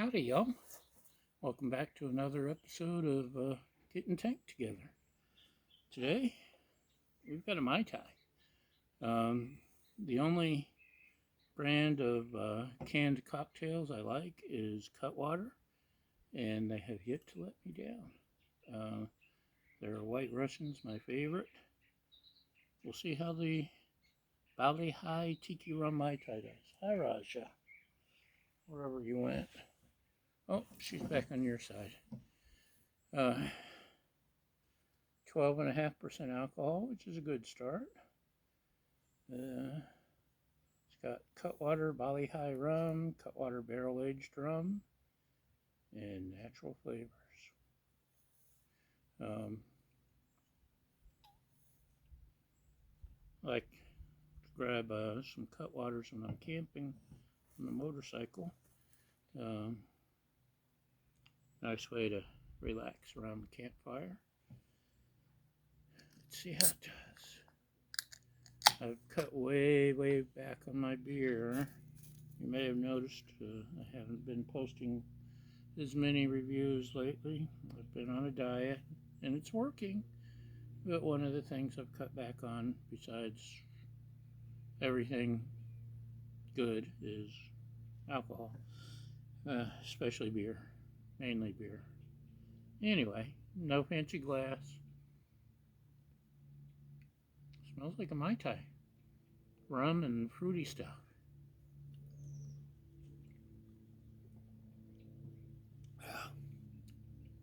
Howdy, y'all. Welcome back to another episode of Getting Tanked Together. Today, we've got a Mai Tai. The only brand of canned cocktails I like is Cutwater, and they have yet to let me down. Their White Russian's my favorite. We'll see how the Bali High Tiki Rum Mai Tai does. Hi, Raja. Wherever you went. Oh, she's back on your side. 12.5% alcohol, which is a good start. It's got Cutwater Bali High rum, Cutwater barrel aged rum, and natural flavors. Like to grab some Cutwaters when I'm camping on the motorcycle. Nice way to relax around the campfire. Let's see how it does. I've cut way back on my beer. You may have noticed I haven't been posting as many reviews lately. I've been on a diet and it's working. But one of the things I've cut back on, besides everything good, is alcohol. Especially beer. Mainly beer. Anyway, no fancy glass. Smells like a Mai Tai. Rum and fruity stuff.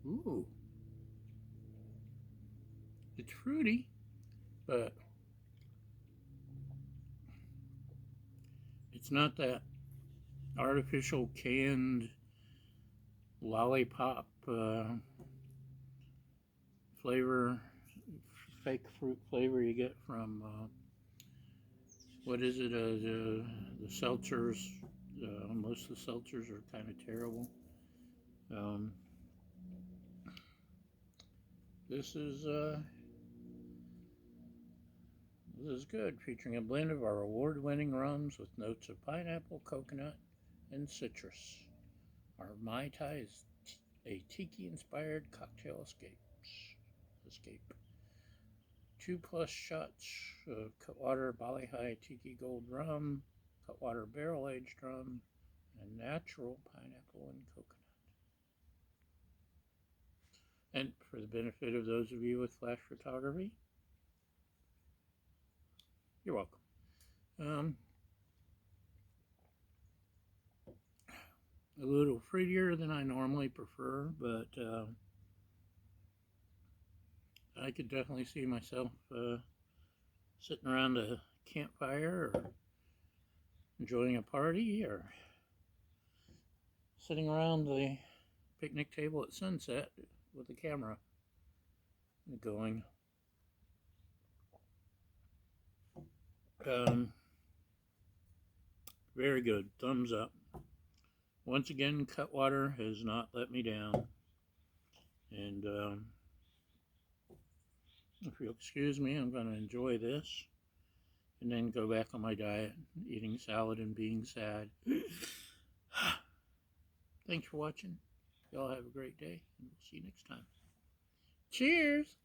Ooh. It's fruity, but it's not that artificial canned lollipop flavor, fake fruit flavor you get from what is it? The seltzers. Most of the seltzers are kind of terrible. This is good, featuring a blend of our award-winning rums with notes of pineapple, coconut, and citrus. Our Mai Tai is a tiki-inspired cocktail escape. 2+ shots of Cutwater Bali High Tiki Gold Rum, Cutwater Barrel Aged Rum, and natural pineapple and coconut. And for the benefit of those of you with flash photography, you're welcome. A little fruitier than I normally prefer, but I could definitely see myself sitting around a campfire or enjoying a party or sitting around the picnic table at sunset with a camera going. Very good. Thumbs up. Once again, Cutwater has not let me down. And if you'll excuse me, I'm going to enjoy this and then go back on my diet, eating salad and being sad. Thanks for watching. Y'all have a great day, and we'll see you next time. Cheers!